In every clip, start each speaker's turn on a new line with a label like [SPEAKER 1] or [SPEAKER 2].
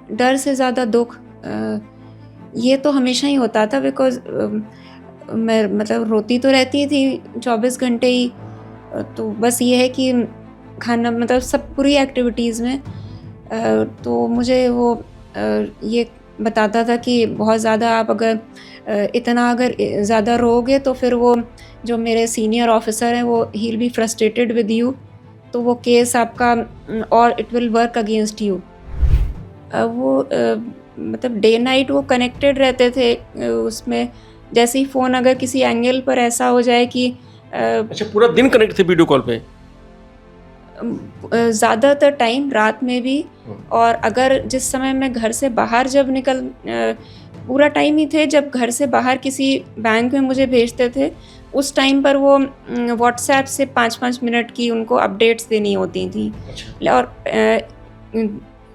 [SPEAKER 1] डर से ज़्यादा दुःख ये तो हमेशा ही होता था बिकॉज़ मैं मतलब रोती तो रहती थी 24 घंटे ही। तो बस ये है कि खाना मतलब सब पूरी एक्टिविटीज़ में तो मुझे वो ये बताता था कि बहुत ज़्यादा आप अगर इतना अगर ज़्यादा रोओगे तो फिर वो जो मेरे सीनियर ऑफ़िसर हैं वो he will be frustrated with you, तो वो केस आपका और it will work against you. वो मतलब डे नाइट वो कनेक्टेड रहते थे उसमें जैसे ही फ़ोन अगर किसी एंगल पर ऐसा हो जाए कि
[SPEAKER 2] अच्छा, पूरा दिन कनेक्ट थे वीडियो कॉल पे?
[SPEAKER 1] ज़्यादातर टाइम रात में भी, और अगर जिस समय मैं घर से बाहर जब पूरा टाइम ही थे जब घर से बाहर किसी बैंक में मुझे भेजते थे, उस टाइम पर वो व्हाट्सएप से 5-5 मिनट की उनको अपडेट्स देनी होती थी। और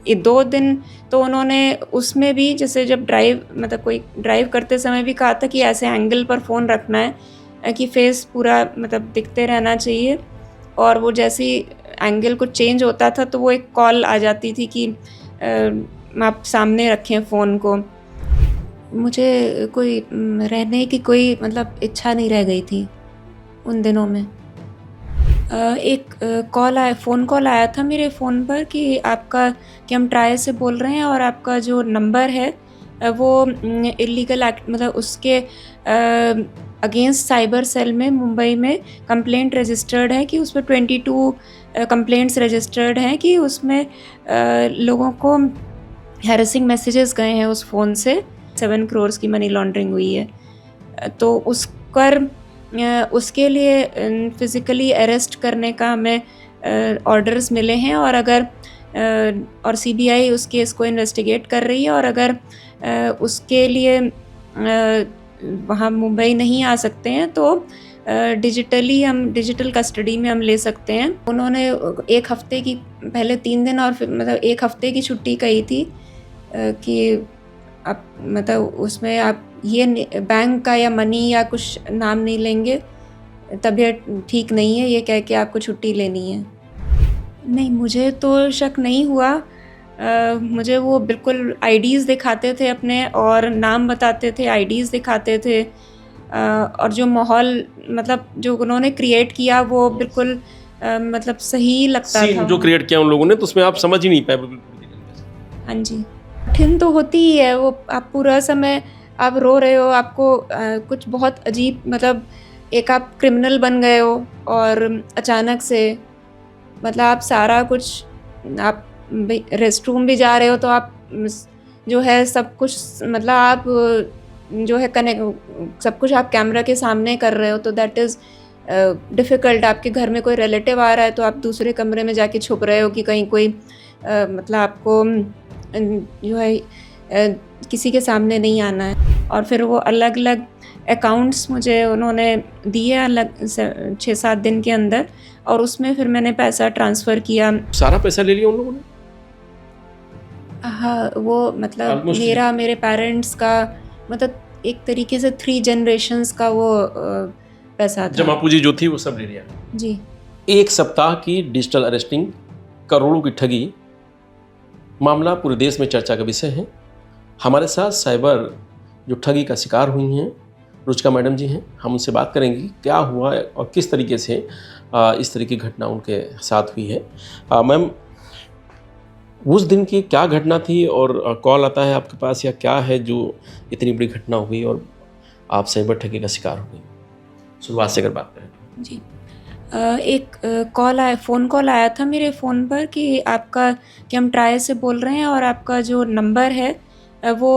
[SPEAKER 1] ये 2 दिन तो उन्होंने उसमें भी जैसे जब ड्राइव मतलब कोई ड्राइव करते समय भी कहा था कि ऐसे एंगल पर फ़ोन रखना है कि फेस पूरा मतलब दिखते रहना चाहिए, और वो जैसे ही एंगल कुछ चेंज होता था तो वो एक कॉल आ जाती थी कि आप सामने रखें फ़ोन को। मुझे कोई रहने की कोई मतलब इच्छा नहीं रह गई थी उन दिनों में। एक फ़ोन कॉल आया था मेरे फ़ोन पर कि हम ट्राई से बोल रहे हैं और आपका जो नंबर है वो इल्लीगल एक्ट मतलब उसके अगेंस्ट साइबर सेल में मुंबई में कंप्लेंट रजिस्टर्ड है कि उसमें 22 कंप्लेंट्स रजिस्टर्ड हैं कि उसमें लोगों को हैरेसिंग मैसेजेस गए हैं उस फ़ोन से, 7 करोड़ की मनी लॉन्ड्रिंग हुई है। तो उसके लिए फ़िज़िकली अरेस्ट करने का हमें ऑर्डर्स मिले हैं, और अगर और सीबीआई उस केस को इन्वेस्टिगेट कर रही है, और अगर उसके लिए वहाँ मुंबई नहीं आ सकते हैं तो डिजिटल कस्टडी में हम ले सकते हैं। उन्होंने 1 हफ़्ते की पहले 3 दिन और फिर मतलब 1 हफ़्ते की छुट्टी कही थी कि आप मतलब उसमें आप ये बैंक का या मनी या कुछ नाम नहीं लेंगे, तबीयत ठीक नहीं है ये कह के आपको छुट्टी लेनी है। नहीं, मुझे तो शक नहीं हुआ। मुझे वो बिल्कुल आईडीज़ दिखाते थे अपने और नाम बताते थे, आईडीज़ दिखाते थे, और जो माहौल मतलब जो उन्होंने क्रिएट किया वो बिल्कुल मतलब सही लगता था।
[SPEAKER 2] सीन जो क्रिएट किया उन लोगों ने, तो उसमें आप समझ ही नहीं पाए बिल्कुल पूरी तरीके से।
[SPEAKER 1] हाँ जी, कठिन तो होती ही है वो, आप पूरा समय आप रो रहे हो, आपको कुछ बहुत अजीब मतलब एक आप क्रिमिनल बन गए हो, और अचानक से मतलब आप सारा कुछ आप रेस्टरूम भी जा रहे हो तो आप जो है सब कुछ मतलब आप जो है कनेक्ट सब कुछ आप कैमरा के सामने कर रहे हो, तो दैट इज़ डिफ़िकल्ट। आपके घर में कोई रिलेटिव आ रहा है तो आप दूसरे कमरे में जाके छुप रहे हो कि कहीं कोई मतलब आपको जो है किसी के सामने नहीं आना है। और फिर वो अलग-अलग अकाउंट्स मुझे उन्होंने दिए अलग 6-7 दिन के अंदर, और उसमें फिर मैंने पैसा ट्रांसफ़र किया।
[SPEAKER 2] सारा पैसा ले लिया उन लोगों ने?
[SPEAKER 1] हाँ, वो मतलब
[SPEAKER 2] ऑलमोस्ट
[SPEAKER 1] मेरे पेरेंट्स का मतलब एक तरीके से 3 जनरेशंस का वो पैसा था।
[SPEAKER 2] जमा पूंजी जो थी वो सब ले लिया।
[SPEAKER 1] जी।
[SPEAKER 2] 1 सप्ताह की डिजिटल अरेस्टिंग, करोड़ों की ठगी, मामला पूरे देश में चर्चा का विषय है। हमारे साथ साइबर जो ठगी का शिकार हुई हैं रुचिका मैडम जी हैं। हम उनसे बात करेंगे क्या हुआ और किस तरीके से इस तरह की घटना उनके साथ हुई है। मैम, उस दिन की क्या घटना थी और कॉल आता है आपके पास या क्या है जो इतनी बड़ी घटना हुई और आप साइबर ठगी का शिकार हो गई? शुरुआत से अगर बात करें।
[SPEAKER 1] जी। एक फ़ोन कॉल आया था मेरे फ़ोन पर कि हम ट्राई से बोल रहे हैं और आपका जो नंबर है वो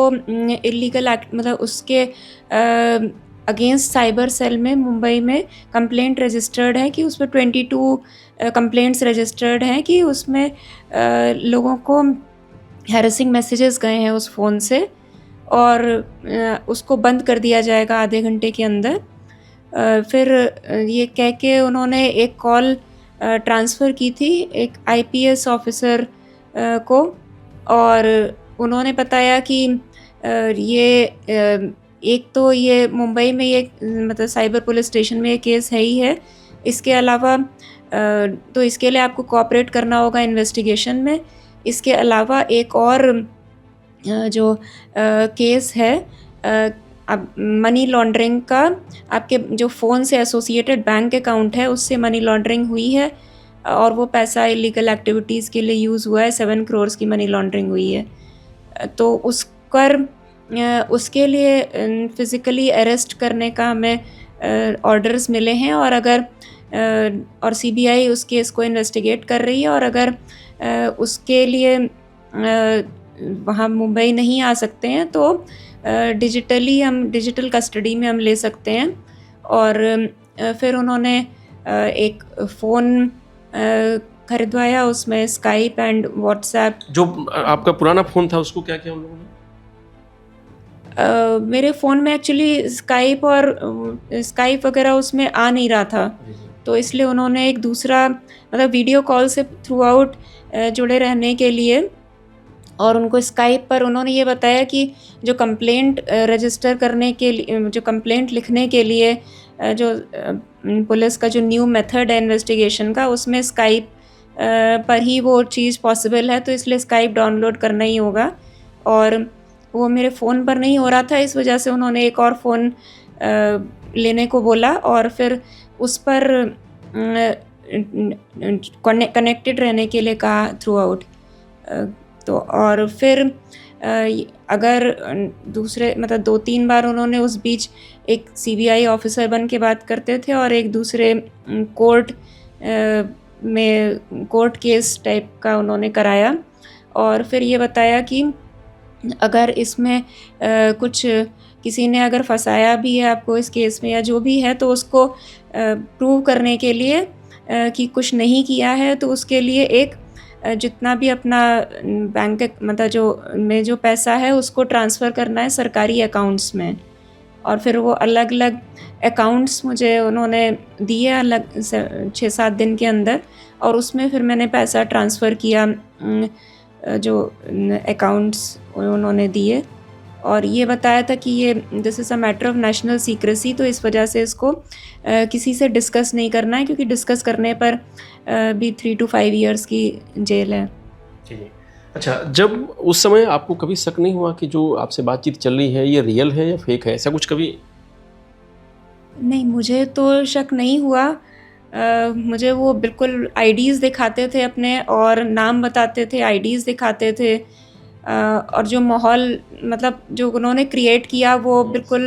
[SPEAKER 1] इल्लीगल एक्ट मतलब उसके अगेंस्ट साइबर सेल में मुंबई में कंप्लेंट रजिस्टर्ड है कि उसमें 22 कंप्लेंट्स रजिस्टर्ड हैं कि उसमें लोगों को हैरेसिंग मैसेजेस गए हैं उस फ़ोन से, और उसको बंद कर दिया जाएगा आधे घंटे के अंदर। फिर ये कह के उन्होंने एक कॉल ट्रांसफ़र की थी एक आईपीएस ऑफ़िसर को, और उन्होंने बताया कि एक तो ये मुंबई में ये मतलब साइबर पुलिस स्टेशन में ये केस है ही है। इसके अलावा तो इसके लिए आपको कोऑपरेट करना होगा इन्वेस्टिगेशन में। इसके अलावा एक और जो केस है अब मनी लॉन्ड्रिंग का, आपके जो फ़ोन से एसोसिएटेड बैंक अकाउंट है उससे मनी लॉन्ड्रिंग हुई है और वो पैसा इलीगल एक्टिविटीज़ के लिए यूज़ हुआ है। 7 करोड़ की मनी लॉन्ड्रिंग हुई है। तो उसके लिए फिज़िकली अरेस्ट करने का हमें ऑर्डर्स मिले हैं और अगर और सीबीआई उस केस को इन्वेस्टिगेट कर रही है और अगर उसके लिए वहाँ मुंबई नहीं आ सकते हैं तो डिजिटल कस्टडी में हम ले सकते हैं। और फिर उन्होंने एक फ़ोन खरीदवाया, उसमें स्काइप एंड व्हाट्सएप।
[SPEAKER 2] जो आपका पुराना फ़ोन था उसको क्या किया उन लोगों ने?
[SPEAKER 1] मेरे फ़ोन में एक्चुअली स्काइप वगैरह उसमें आ नहीं रहा था, तो इसलिए उन्होंने एक दूसरा मतलब वीडियो कॉल से थ्रू आउट जुड़े रहने के लिए और उनको स्काइप पर उन्होंने ये बताया कि जो कंप्लेंट रजिस्टर करने के लिए, जो कंप्लेंट लिखने के लिए जो पुलिस का जो न्यू मेथड है इन्वेस्टिगेशन का, उसमें स्काइप पर ही वो चीज़ पॉसिबल है, तो इसलिए स्काइप डाउनलोड करना ही होगा और वो मेरे फ़ोन पर नहीं हो रहा था। इस वजह से उन्होंने एक और फ़ोन लेने को बोला और फिर उस पर कनेक्टेड रहने के लिए कहा थ्रू आउट। तो और फिर अगर दूसरे मतलब 2-3 बार उन्होंने उस बीच एक सीबीआई ऑफिसर बन के बात करते थे और एक दूसरे कोर्ट केस टाइप का उन्होंने कराया और फिर ये बताया कि अगर इसमें कुछ किसी ने अगर फंसाया भी है आपको इस केस में या जो भी है, तो उसको प्रूव करने के लिए कि कुछ नहीं किया है, तो उसके लिए एक जितना भी अपना बैंक मतलब जो पैसा है उसको ट्रांसफ़र करना है सरकारी अकाउंट्स में। और फिर वो अलग अलग अकाउंट्स मुझे उन्होंने दिए अलग 6-7 दिन के अंदर और उसमें फिर मैंने पैसा ट्रांसफ़र किया जो अकाउंट्स उन्होंने दिए और ये बताया था कि ये this is a matter of national secrecy, तो इस वजह से इसको किसी से डिस्कस नहीं करना है क्योंकि डिस्कस करने पर भी 3 to 5 इयर्स की जेल है।
[SPEAKER 2] जी। अच्छा, जब उस समय आपको कभी शक नहीं हुआ कि जो आपसे बातचीत चल रही है ये रियल है या फेक है, ऐसा कुछ कभी?
[SPEAKER 1] नहीं, मुझे तो शक नहीं हुआ। मुझे वो बिल्कुल आईडीज़ दिखाते थे अपने और नाम बताते थे, आईडीज़ दिखाते थे और जो माहौल मतलब जो उन्होंने क्रिएट किया वो बिल्कुल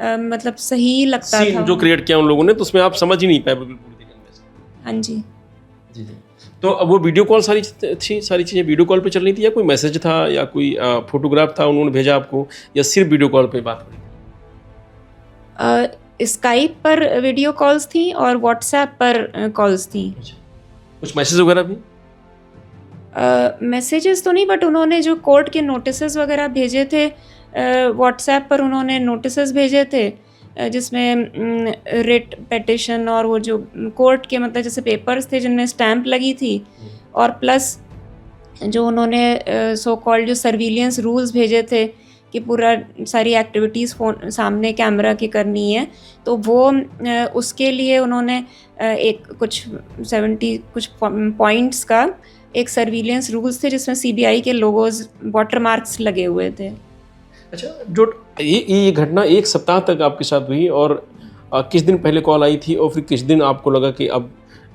[SPEAKER 1] मतलब सही लगता
[SPEAKER 2] सीन
[SPEAKER 1] था।
[SPEAKER 2] जो क्रिएट किया उन लोगों ने, तो उसमें आप समझ ही नहीं पाए बिल्कुल पूरी तरीके से।
[SPEAKER 1] हाँ जी।
[SPEAKER 2] जी, जी। तो अब वो वीडियो कॉल सारी चीज़ें वीडियो कॉल पे चल रही थी या कोई मैसेज था या कोई फोटोग्राफ था उन्होंने भेजा आपको या सिर्फ वीडियो कॉल पे बात हो रही थी?
[SPEAKER 1] स्काइप पर वीडियो कॉल्स थी और व्हाट्सएप पर कॉल्स थी।
[SPEAKER 2] अच्छा। कुछ मैसेज वगैरह भी?
[SPEAKER 1] मैसेजेस तो नहीं, बट उन्होंने जो कोर्ट के नोटिसेस वगैरह भेजे थे व्हाट्सएप पर उन्होंने नोटिसेस भेजे थे जिसमें रिट पेटिशन और वो जो कोर्ट के मतलब जैसे पेपर्स थे जिनमें स्टैंप लगी थी और प्लस जो उन्होंने सो कॉल्ड जो सर्विलियंस रूल्स भेजे थे कि पूरा सारी एक्टिविटीज़ फ़ोन सामने कैमरा की करनी है, तो वो उसके लिए उन्होंने एक कुछ 70 कुछ पॉइंट्स का एक सर्विलियंस रूल्स थे जिसमें सीबीआई के लोगोज वाटरमार्क्स लगे हुए थे।
[SPEAKER 2] अच्छा, जो ये घटना 1 सप्ताह तक आपके साथ हुई और किस दिन पहले कॉल आई थी और फिर किस दिन आपको लगा कि अब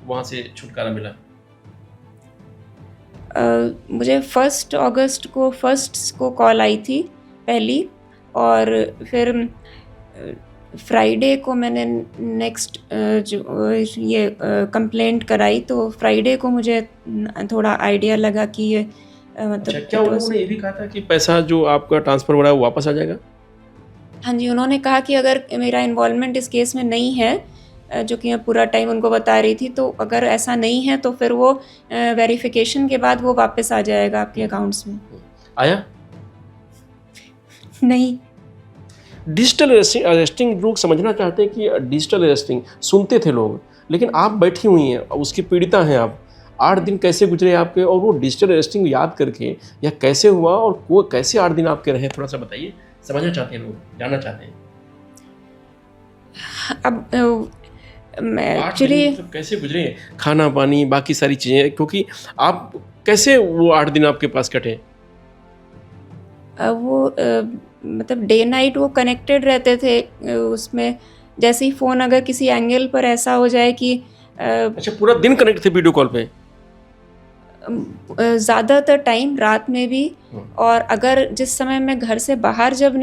[SPEAKER 2] वहाँ से छुटकारा मिला?
[SPEAKER 1] मुझे 1 अगस्त को कॉल आई थी पहली और फिर फ्राइडे को मैंने नेक्स्ट जो ये कंप्लेंट कराई, तो फ्राइडे को मुझे थोड़ा आइडिया लगा कि ये
[SPEAKER 2] अच्छा, क्या उन्होंने ये भी कहा था कि पैसा जो आपका ट्रांसफ़र हो रहा है वो वापस आ जाएगा?
[SPEAKER 1] हाँ जी, उन्होंने कहा कि अगर मेरा इन्वॉल्वमेंट इस केस में नहीं है, जो कि मैं पूरा टाइम उनको बता रही थी, तो अगर ऐसा नहीं है तो फिर वो वेरिफिकेशन के बाद वो वापस आ जाएगा आपके अकाउंट्स में।
[SPEAKER 2] आया?
[SPEAKER 1] नहीं।
[SPEAKER 2] डिजिटल अरेस्टिंग लोग समझना चाहते हैं कि डिजिटल अरेस्टिंग सुनते थे लोग, लेकिन आप बैठी हुई हैं, उसकी पीड़िता हैं आप। 8 दिन कैसे गुजरे आपके और वो डिजिटल अरेस्टिंग याद करके या कैसे हुआ और वो कैसे 8 दिन आपके रहे, थोड़ा सा बताइए। समझना चाहते हैं लोग, जानना चाहते हैं।
[SPEAKER 1] अब मैं एक्चुअली
[SPEAKER 2] कैसे गुजरे, खाना पानी बाकी सारी चीज़ें, क्योंकि आप कैसे वो 8 दिन आपके पास कटे?
[SPEAKER 1] वो मतलब डे नाइट वो कनेक्टेड रहते थे उसमें। जैसे ही फ़ोन अगर किसी एंगल पर ऐसा हो जाए कि
[SPEAKER 2] अच्छा, पूरा दिन कनेक्ट थे वीडियो कॉल पे?
[SPEAKER 1] ज़्यादातर टाइम रात में भी,
[SPEAKER 2] हुँ।
[SPEAKER 1] और अगर जिस समय मैं घर से बाहर जब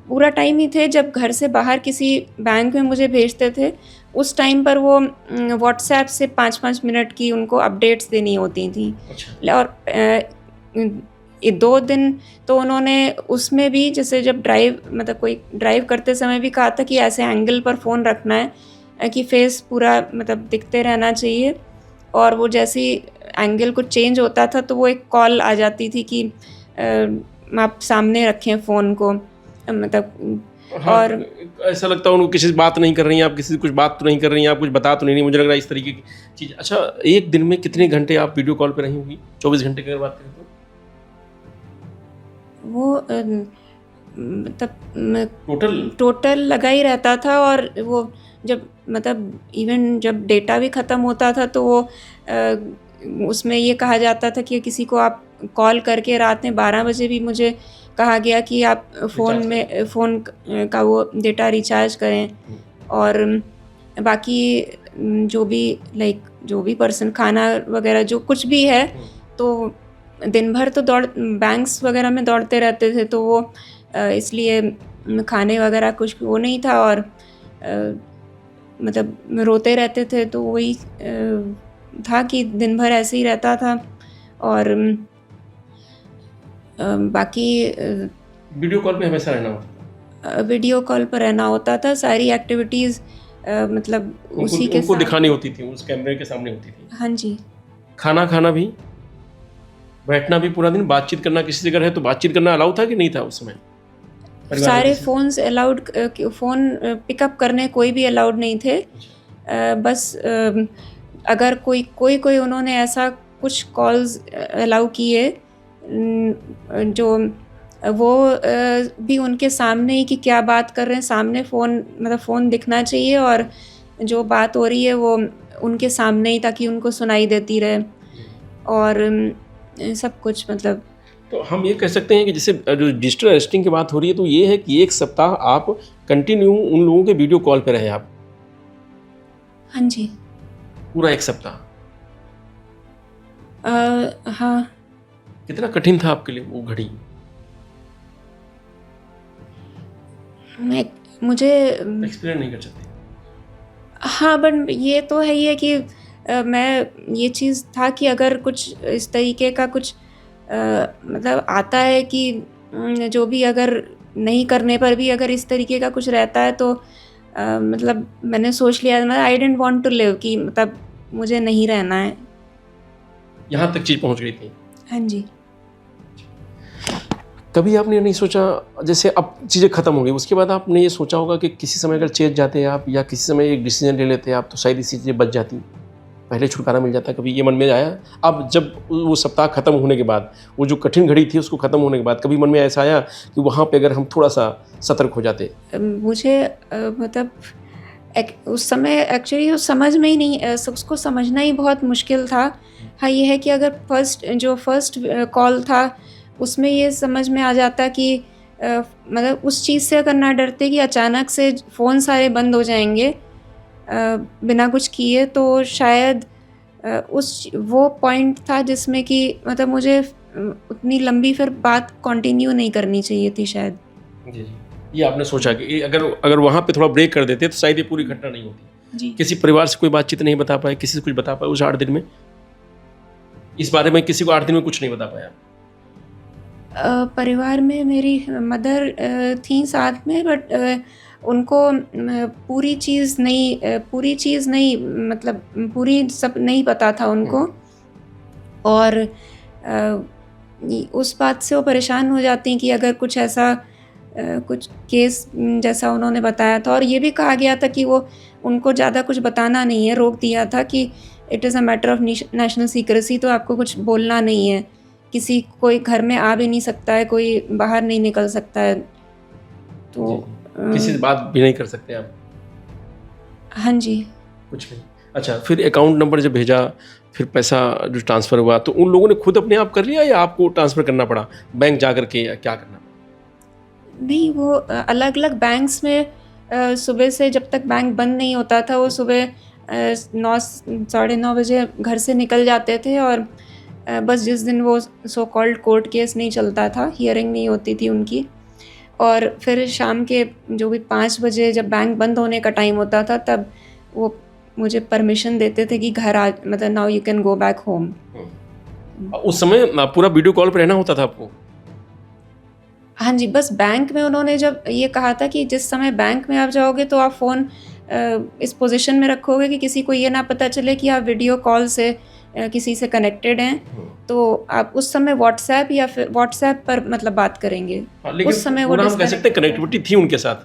[SPEAKER 1] पूरा टाइम ही थे जब घर से बाहर किसी बैंक में मुझे भेजते थे, उस टाइम पर वो व्हाट्सएप से 5-5 मिनट की उनको अपडेट्स देनी होती थी।
[SPEAKER 2] अच्छा।
[SPEAKER 1] और ये 2 दिन तो उन्होंने उसमें भी, जैसे जब ड्राइव मतलब कोई ड्राइव करते समय भी कहा था कि ऐसे एंगल पर फ़ोन रखना है कि फेस पूरा मतलब दिखते रहना चाहिए। और वो जैसे ही एंगल कुछ चेंज होता था तो वो एक कॉल आ जाती थी कि आप सामने रखें फ़ोन को, मतलब।
[SPEAKER 2] हाँ,
[SPEAKER 1] और
[SPEAKER 2] ऐसा लगता है उनको किसी से बात नहीं कर रही हैं आप, किसी से कुछ बात तो नहीं कर रही हैं आप, कुछ बता तो नहीं रही, मुझे लग रहा है इस तरीके की चीज़। अच्छा, एक दिन में कितने घंटे आप वीडियो कॉल पे रही होंगी? 24 घंटे की अगर बात करें तो?
[SPEAKER 1] वो मतलब
[SPEAKER 2] टोटल?
[SPEAKER 1] टोटल लगा ही रहता था। और वो जब मतलब इवन जब डेटा भी ख़त्म होता था तो वो उसमें ये कहा जाता था कि किसी को आप कॉल करके रात में 12 बजे भी मुझे कहा गया कि आप फ़ोन का वो डेटा रिचार्ज करें।
[SPEAKER 2] हुँ।
[SPEAKER 1] और बाकी जो भी लाइक जो भी पर्सन खाना वग़ैरह जो कुछ भी है,
[SPEAKER 2] हुँ।
[SPEAKER 1] तो दिन भर तो बैंक्स वग़ैरह में दौड़ते रहते थे, तो वो इसलिए खाने वग़ैरह कुछ वो नहीं था। और मतलब रोते रहते थे, तो वही था कि दिन भर ऐसे ही रहता था। और बाकी
[SPEAKER 2] वीडियो कॉल पे हमेशा रहना होता था?
[SPEAKER 1] वीडियो कॉल पर रहना होता था, सारी एक्टिविटीज़ मतलब उसी के
[SPEAKER 2] उनको
[SPEAKER 1] साथ।
[SPEAKER 2] दिखानी होती थी, उस कैमरे के सामने होती थी।
[SPEAKER 1] हाँ जी।
[SPEAKER 2] खाना खाना भी, बैठना भी पूरा दिन, बातचीत करना किसी से अगर है तो बातचीत करना अलाउ था कि नहीं था उस समय? परिवार में
[SPEAKER 1] सारे
[SPEAKER 2] किसी से?
[SPEAKER 1] फ़ोन्स अलाउड, फ़ोन पिकअप करने कोई भी अलाउड नहीं थे। बस अगर कोई उन्होंने ऐसा कुछ कॉल्स अलाउ किए जो वो भी उनके सामने ही कि क्या बात कर रहे हैं, सामने फ़ोन मतलब फ़ोन दिखना चाहिए, और जो बात हो रही है वो उनके सामने ही, ताकि उनको सुनाई देती रहे। और सब कुछ मतलब।
[SPEAKER 2] तो हम ये कह सकते हैं कि जैसे जो डिजिटल अरेस्टिंग की बात हो रही है, तो ये है कि 1 सप्ताह आप कंटिन्यू उन लोगों के वीडियो कॉल पे रहे आप,
[SPEAKER 1] हाँ जी।
[SPEAKER 2] पूरा 1 सप्ताह।
[SPEAKER 1] हाँ।
[SPEAKER 2] कितना कठिन था आपके लिए वो घड़ी?
[SPEAKER 1] मुझे
[SPEAKER 2] एक्सप्लेन नहीं कर सकते।
[SPEAKER 1] हाँ, बट ये तो है ही है कि मैं ये चीज़ था कि अगर कुछ इस तरीके का कुछ मतलब आता है कि जो भी अगर नहीं करने पर भी अगर इस तरीके का कुछ रहता है, तो मतलब मैंने सोच लिया, मतलब I didn't want to live, कि मतलब मुझे नहीं रहना है।
[SPEAKER 2] यहाँ तक चीज़ पहुँच गई थी।
[SPEAKER 1] हाँ जी।
[SPEAKER 2] कभी आपने ये नहीं सोचा, जैसे अब चीज़ें ख़त्म हो गई, उसके बाद आपने ये सोचा होगा कि किसी समय अगर चेत जाते आप या किसी समय एक डिसीजन ले लेते आप, तो शायद इसी चीज़ें बच जाती, पहले छुटकारा मिल जाता, कभी ये मन में आया? अब जब वो सप्ताह ख़त्म होने के बाद, वो जो कठिन घड़ी थी उसको ख़त्म होने के बाद, कभी मन में ऐसा आया कि वहाँ पे अगर हम थोड़ा-सा सतर्क हो जाते?
[SPEAKER 1] मुझे मतलब उस समय एक्चुअली उस समझ में ही नहीं, उसको समझना ही बहुत मुश्किल था। हाँ, ये है कि अगर फर्स्ट कॉल था, उसमें ये समझ में आ जाता कि मतलब उस चीज़ से अगर ना डरते कि अचानक से फ़ोन सारे बंद हो जाएँगे बिना कुछ किए, तो शायद वो पॉइंट था जिसमें कि मतलब मुझे उतनी लंबी फिर बात कंटिन्यू नहीं करनी चाहिए थी शायद।
[SPEAKER 2] जी, जी। ये आपने सोचा कि अगर वहाँ पे थोड़ा ब्रेक कर देते तो शायद ये पूरी घटना नहीं होती।
[SPEAKER 1] जी।
[SPEAKER 2] किसी परिवार से कोई बातचीत नहीं बता पाए, किसी से कुछ बता पाए उस 8 दिन में? इस बारे में किसी को 8 दिन में कुछ नहीं बता पाया?
[SPEAKER 1] परिवार में मेरी मदर थीं साथ में, बट उनको पूरी चीज़ नहीं, मतलब पूरी सब नहीं पता था उनको। और उस बात से वो परेशान हो जाती हैं कि अगर कुछ ऐसा कुछ केस जैसा उन्होंने बताया था, और ये भी कहा गया था कि वो उनको ज़्यादा कुछ बताना नहीं है, रोक दिया था कि it is a matter of national secrecy, तो आपको कुछ बोलना नहीं है। कोई घर में आ भी नहीं सकता है, कोई बाहर नहीं निकल सकता है। तो
[SPEAKER 2] किसी से बात भी नहीं कर सकते आप?
[SPEAKER 1] हाँ जी।
[SPEAKER 2] कुछ नहीं। अच्छा, फिर अकाउंट नंबर जब भेजा, फिर पैसा जो ट्रांसफ़र हुआ तो उन लोगों ने खुद अपने आप कर लिया या आपको ट्रांसफ़र करना पड़ा बैंक जा कर के, या क्या करना पड़ा?
[SPEAKER 1] नहीं, वो अलग अलग बैंक्स में सुबह से जब तक बैंक बंद नहीं होता था, वो सुबह 9 साढ़े 9 बजे घर से निकल जाते थे, और बस जिस दिन वो सो कॉल्ड कोर्ट केस नहीं चलता था, हियरिंग नहीं होती थी उनकी, और फिर शाम के जो भी 5 बजे जब बैंक बंद होने का टाइम होता था, तब वो मुझे परमिशन देते थे कि घर आ, मतलब now you can go back home.
[SPEAKER 2] उस समय पूरा वीडियो कॉल पे रहना होता था आपको?
[SPEAKER 1] हाँ जी, बस बैंक में उन्होंने जब ये कहा था कि जिस समय बैंक में आप जाओगे तो आप फ़ोन इस पोजीशन में रखोगे कि किसी को ये ना पता चले कि आप वीडियो कॉल से किसी से कनेक्टेड हैं, तो आप उस समय व्हाट्सएप या फिर व्हाट्सएप पर मतलब बात करेंगे।
[SPEAKER 2] लेकिन
[SPEAKER 1] उस समय वो
[SPEAKER 2] पूरा हम कह सकते हैं कनेक्टिविटी थी उनके साथ।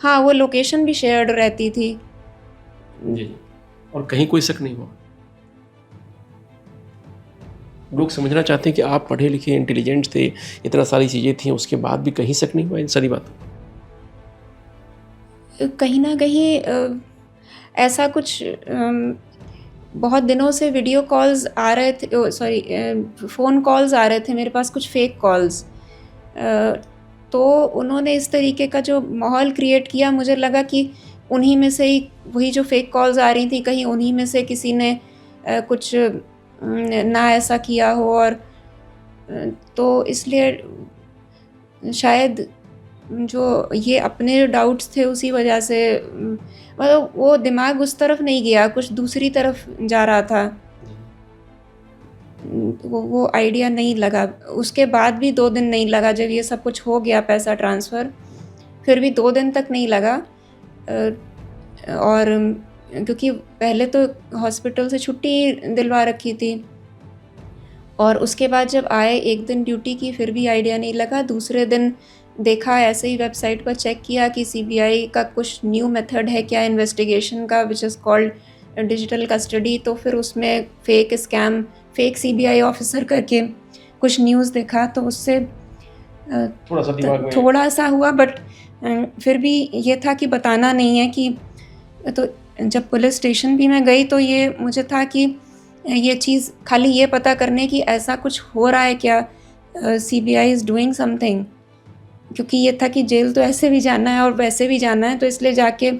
[SPEAKER 1] हाँ, वो लोकेशन भी शेयर्ड रहती थी।
[SPEAKER 2] जी, और कहीं कोई शक नहीं हुआ? लोग समझना चाहते हैं कि आप पढ़े लिखे इंटेलिजेंट थे, इतना सारी चीज़ें थी, उसके बाद भी कहीं शक नहीं हुआ इन सारी बातों?
[SPEAKER 1] कहीं ना कहीं ऐसा कुछ बहुत दिनों से वीडियो कॉल्स आ रहे थे, सॉरी फ़ोन कॉल्स आ रहे थे मेरे पास, कुछ फेक कॉल्स, तो उन्होंने इस तरीके का जो माहौल क्रिएट किया, मुझे लगा कि उन्हीं में से ही वही जो फेक कॉल्स आ रही थी, कहीं उन्हीं में से किसी ने कुछ ना ऐसा किया हो, और तो इसलिए शायद जो ये अपने डाउट्स थे उसी वजह से मतलब वो दिमाग उस तरफ नहीं गया, कुछ दूसरी तरफ जा रहा था। वो आइडिया नहीं लगा। उसके बाद भी 2 दिन नहीं लगा, जब ये सब कुछ हो गया पैसा ट्रांसफ़र, फिर भी 2 दिन तक नहीं लगा। और क्योंकि पहले तो हॉस्पिटल से छुट्टी दिलवा रखी थी, और उसके बाद जब आए 1 दिन ड्यूटी की, फिर भी आइडिया नहीं लगा। दूसरे दिन देखा, ऐसे ही वेबसाइट पर चेक किया कि सीबीआई का कुछ न्यू मेथड है क्या इन्वेस्टिगेशन का, which is called digital custody, तो फिर उसमें fake scam, fake CBI officer करके कुछ न्यूज़ देखा, तो उससे थोड़ा सा हुआ, बट फिर भी ये था कि बताना नहीं है कि, तो जब पुलिस स्टेशन भी मैं गई तो ये मुझे था कि ये चीज़ खाली ये पता करने की ऐसा कुछ हो रहा है क्या, सीबीआई इज़ डूइंग समथिंग, क्योंकि ये था कि जेल तो ऐसे भी जाना है और वैसे भी जाना है, तो इसलिए जाके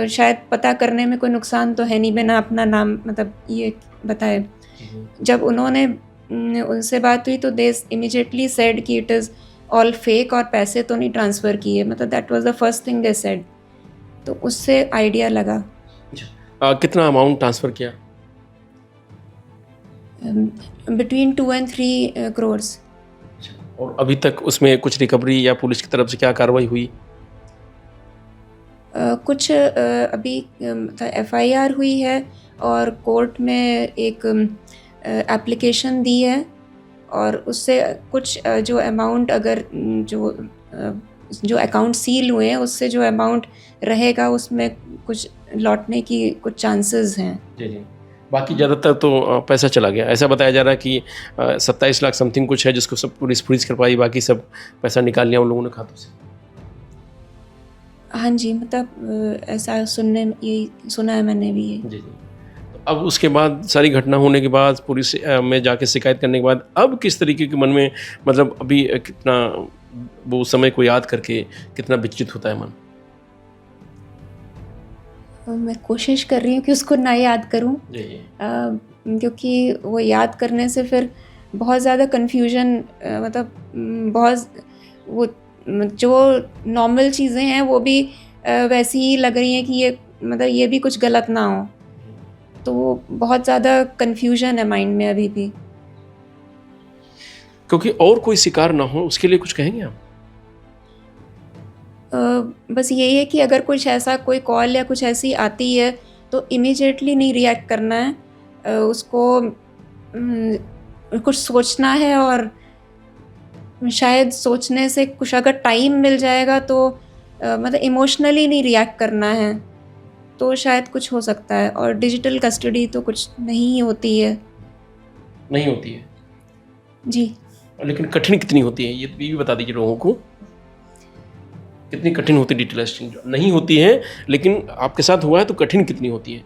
[SPEAKER 1] शायद पता करने में कोई नुकसान तो है नहीं, बिना अपना नाम मतलब ये बताए। जब उन्होंने उनसे बात हुई तो दे इमीडिएटली सेड कि इट इज़ ऑल फेक, और पैसे तो नहीं ट्रांसफ़र किए, मतलब that was the first thing they said, तो उससे आइडिया लगा।
[SPEAKER 2] कितना अमाउंट ट्रांसफ़र किया?
[SPEAKER 1] Between 2 and 3 crores।
[SPEAKER 2] और अभी तक उसमें कुछ रिकवरी या पुलिस की तरफ से क्या कार्रवाई हुई?
[SPEAKER 1] कुछ अभी एफआईआर हुई है, और कोर्ट में एक एप्लीकेशन दी है, और उससे कुछ जो अमाउंट अगर जो अकाउंट सील हुए हैं उससे जो अमाउंट रहेगा उसमें कुछ लौटने की कुछ चांसेस हैं।
[SPEAKER 2] जी जी, बाकी ज़्यादातर तो पैसा चला गया, ऐसा बताया जा रहा है कि 27 लाख समथिंग कुछ है जिसको सब पुलिस फ्रीज कर पाई, बाकी सब पैसा निकाल लिया उन लोगों ने खातों से।
[SPEAKER 1] हाँ जी, मतलब ऐसा यही सुना है मैंने भी ये।
[SPEAKER 2] जी जी, तो अब उसके बाद सारी घटना होने के बाद पुलिस में जाके शिकायत करने के बाद अब किस तरीके के मन में, मतलब अभी कितना वो समय को याद करके कितना विचलित होता है मन?
[SPEAKER 1] मैं कोशिश कर रही हूँ कि उसको ना याद करूँ, क्योंकि वो याद करने से फिर बहुत ज़्यादा कन्फ्यूजन, मतलब बहुत वो जो नॉर्मल चीज़ें हैं वो भी वैसी ही लग रही हैं कि ये मतलब ये भी कुछ गलत ना हो, तो बहुत ज़्यादा कन्फ्यूजन है माइंड में अभी भी।
[SPEAKER 2] क्योंकि और कोई शिकार ना हो उसके लिए कुछ कहेंगे आप?
[SPEAKER 1] बस यही है कि अगर कुछ ऐसा कोई कॉल या कुछ ऐसी आती है तो इमीडिएटली नहीं रिएक्ट करना है, उसको कुछ सोचना है, और शायद सोचने से कुछ अगर टाइम मिल जाएगा तो मतलब इमोशनली नहीं रिएक्ट करना है, तो शायद कुछ हो सकता है। और डिजिटल कस्टडी तो कुछ नहीं होती है।
[SPEAKER 2] नहीं होती है
[SPEAKER 1] जी,
[SPEAKER 2] लेकिन कठिन कितनी होती है ये भी बता दीजिए लोगों को, कितनी कठिन होती है डिजिटल अरेस्टिंग? नहीं होती है लेकिन आपके साथ हुआ है तो कठिन कितनी होती है?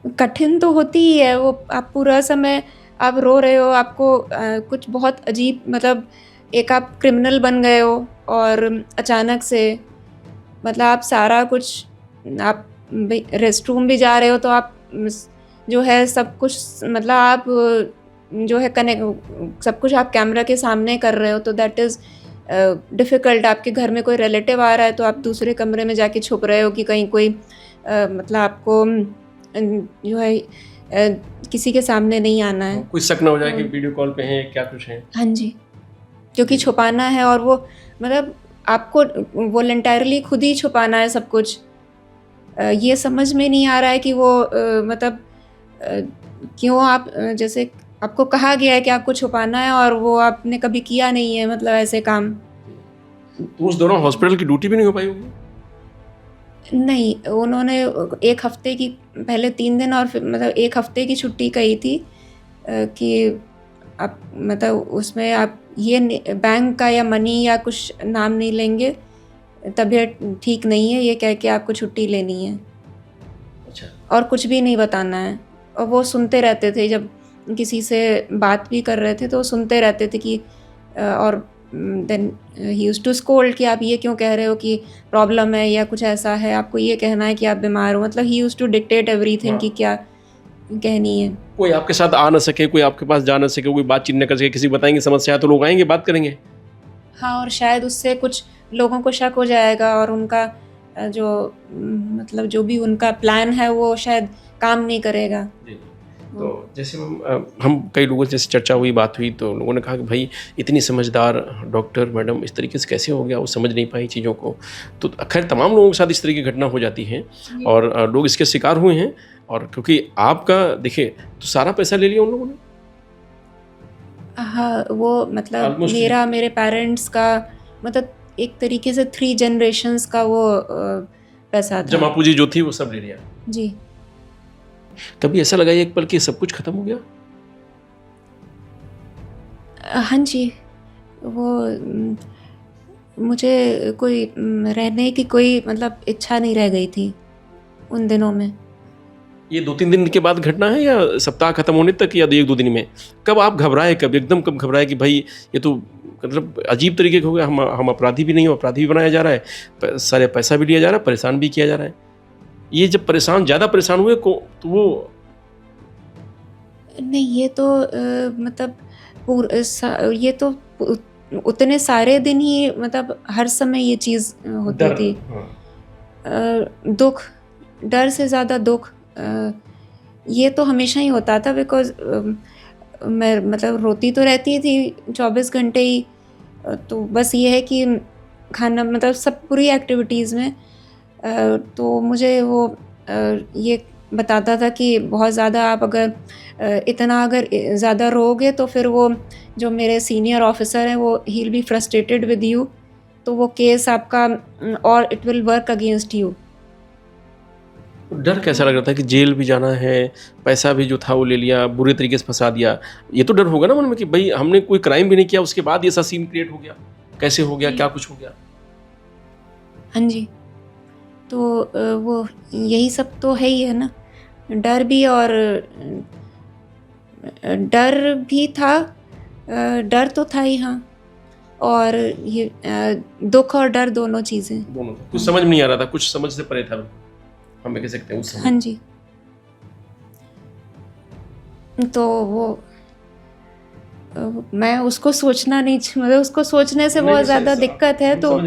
[SPEAKER 1] कठिन तो होती ही है वो, आप पूरा समय आप रो रहे हो, आपको कुछ बहुत अजीब, मतलब एक आप क्रिमिनल बन गए हो और अचानक से, मतलब आप सारा कुछ, आप रेस्ट रूम भी जा रहे हो तो आप जो है सब कुछ, मतलब आप जो है कनेक्ट, सब कुछ आप कैमरा के सामने कर रहे हो, तो दैट इज़ डिफ़िकल्ट। आपके घर में कोई रिलेटिव आ रहा है तो आप दूसरे कमरे में जाके छुप रहे हो कि कहीं कोई मतलब आपको जो है किसी के सामने नहीं आना है,
[SPEAKER 2] कोई शक ना हो जाए कि वीडियो कॉल पे हैं, क्या कुछ है।
[SPEAKER 1] हाँ जी, क्योंकि छुपाना है, और वो मतलब आपको वॉलंटरली खुद ही छुपाना है सब कुछ। ये समझ में नहीं आ रहा है कि वो मतलब क्यों आप जैसे आपको कहा गया है कि आपको छुपाना है और वो आपने कभी किया नहीं है, मतलब ऐसे काम।
[SPEAKER 2] तो उस दौरान हॉस्पिटल की ड्यूटी भी नहीं हो पाई होगी?
[SPEAKER 1] नहीं, उन्होंने 1 हफ्ते की, पहले 3 दिन और फिर मतलब 1 हफ्ते की छुट्टी कही थी कि आप मतलब उसमें आप ये बैंक का या मनी या कुछ नाम नहीं लेंगे, तबीयत ठीक नहीं है ये कह के आपको छुट्टी लेनी है।
[SPEAKER 2] अच्छा।
[SPEAKER 1] और कुछ भी नहीं बताना है। और वो सुनते रहते थे, जब किसी से बात भी कर रहे थे तो सुनते रहते थे कि और then he used to scold कि आप ये क्यों कह रहे हो कि प्रॉब्लम है या कुछ ऐसा है, आपको ये कहना है कि आप बीमार हो, मतलब he used to dictate everything कि क्या कहनी है।
[SPEAKER 2] कोई आपके साथ आ ना सके, कोई आपके पास जा ना सके, कोई बातचीत न कर सके, किसी को बताएंगे समस्या है तो लोग आएंगे बात करेंगे।
[SPEAKER 1] हाँ, और शायद उससे कुछ लोगों को शक हो जाएगा और उनका जो मतलब जो भी उनका प्लान है वो शायद काम नहीं करेगा।
[SPEAKER 2] तो जैसे हम कई लोगों से जैसे चर्चा हुई, बात हुई, तो लोगों ने कहा कि भाई इतनी समझदार डॉक्टर मैडम इस तरीके से कैसे हो गया, वो समझ नहीं पाई चीज़ों को। तो खैर तमाम लोगों के साथ इस तरह की घटना हो जाती है और लोग इसके शिकार हुए हैं। और क्योंकि आपका देखिए तो सारा पैसा ले लिया उन लोगों ने।
[SPEAKER 1] हाँ, वो मतलब मेरे पेरेंट्स का, मतलब एक तरीके से 3 जनरेशंस का वो पैसा था।
[SPEAKER 2] जमा पूंजी जो थी वो सब ले लिया
[SPEAKER 1] जी।
[SPEAKER 2] कभी ऐसा लगा एक पल कि सब कुछ खत्म हो गया?
[SPEAKER 1] हाँ जी, वो मुझे कोई रहने की कोई मतलब इच्छा नहीं रह गई थी उन दिनों में।
[SPEAKER 2] ये 2-3 दिन के बाद घटना है या सप्ताह खत्म होने तक या 1-2 दिन में? कब आप घबराए, कब एकदम कब घबराए कि भाई ये तो मतलब अजीब तरीके का हो गया, हम अपराधी भी नहीं हो, अपराधी भी बनाया जा रहा है, सारे पैसा भी लिया जा रहा है, परेशान भी किया जा रहा है। ये जब ज़्यादा परेशान हुए तो वो
[SPEAKER 1] नहीं, ये तो मतलब ये तो उतने सारे दिन ही, मतलब हर समय ये चीज़ होती
[SPEAKER 2] डर,
[SPEAKER 1] थी।
[SPEAKER 2] हाँ।
[SPEAKER 1] दुःख, डर से ज़्यादा दुःख ये तो हमेशा ही होता था, बिकॉज़ मैं मतलब रोती तो रहती थी 24 घंटे ही। तो बस ये है कि खाना, मतलब सब पूरी एक्टिविटीज़ में तो मुझे वो ये बताता था कि बहुत ज़्यादा आप अगर इतना अगर ज़्यादा रोओगे तो फिर वो जो मेरे सीनियर ऑफिसर हैं वो he will be frustrated with you, तो वो केस आपका और it will work against you.
[SPEAKER 2] डर कैसा लग रहा था कि जेल भी जाना है, पैसा भी जो था वो ले लिया, बुरे तरीके से फंसा दिया। ये तो डर होगा ना मन में कि भाई हमने कोई क्राइम भी नहीं किया, उसके बाद ये ऐसा सीन क्रिएट हो गया, कैसे हो गया, क्या कुछ हो गया?
[SPEAKER 1] हाँ जी, तो वो यही सब तो है ही है ना, डर भी, और डर भी था, डर तो था ही, हाँ, और ये दुःख और डर दोनों चीज़ें।
[SPEAKER 2] दोनों था। कुछ समझ में नहीं आ रहा था, कुछ समझ से परे था, हम कह सकते हैं उस समय।
[SPEAKER 1] हाँ जी, तो वो मैं उसको सोचना नहीं, मतलब उसको सोचने से बहुत ज़्यादा दिक्कत है, तो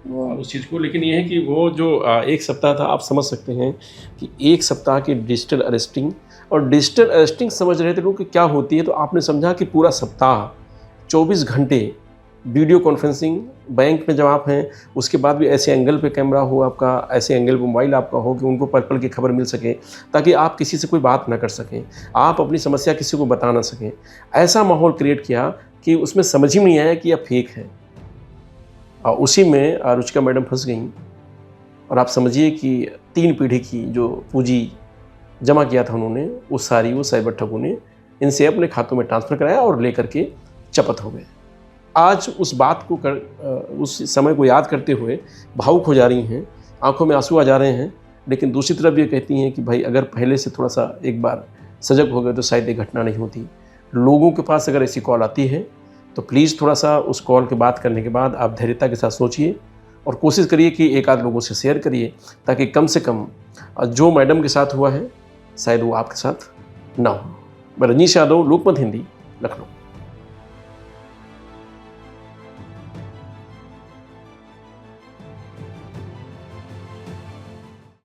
[SPEAKER 2] वो उस चीज़ को, लेकिन ये है कि वो जो 1 सप्ताह था, आप समझ सकते हैं कि 1 सप्ताह की डिजिटल अरेस्टिंग, और डिजिटल अरेस्टिंग समझ रहे थे लोग कि क्या होती है, तो आपने समझा कि पूरा सप्ताह 24 घंटे वीडियो कॉन्फ्रेंसिंग, बैंक में जब आप हैं उसके बाद भी ऐसे एंगल पे कैमरा हो आपका, ऐसे एंगल पे मोबाइल आपका हो कि उनको पल पल की खबर मिल सके, ताकि आप किसी से कोई बात ना कर सकें, आप अपनी समस्या किसी को बता ना सकें। ऐसा माहौल क्रिएट किया कि उसमें समझ ही नहीं आया कि यह फेक है, और उसी में रुचिका मैडम फंस गई। और आप समझिए कि 3 पीढ़ी की जो पूंजी जमा किया था उन्होंने, वो सारी वो साइबर ठगों ने इनसे अपने खातों में ट्रांसफ़र कराया और लेकर के चपत हो गए। आज उस बात को उस समय को याद करते हुए भावुक हो जा रही हैं, आंखों में आंसू आ जा रहे हैं। लेकिन दूसरी तरफ ये कहती हैं कि भाई अगर पहले से थोड़ा सा एक बार सजग हो गए तो शायद ये घटना नहीं होती। लोगों के पास अगर ऐसी कॉल आती है तो प्लीज़ थोड़ा सा उस कॉल के बात करने के बाद आप धैर्यता के साथ सोचिए और कोशिश करिए कि एक आध लोगों से शेयर करिए, ताकि कम से कम जो मैडम के साथ हुआ है शायद वो आपके साथ ना हो। मैं रजनीश यादव, लोकमत हिंदी, लखनऊ।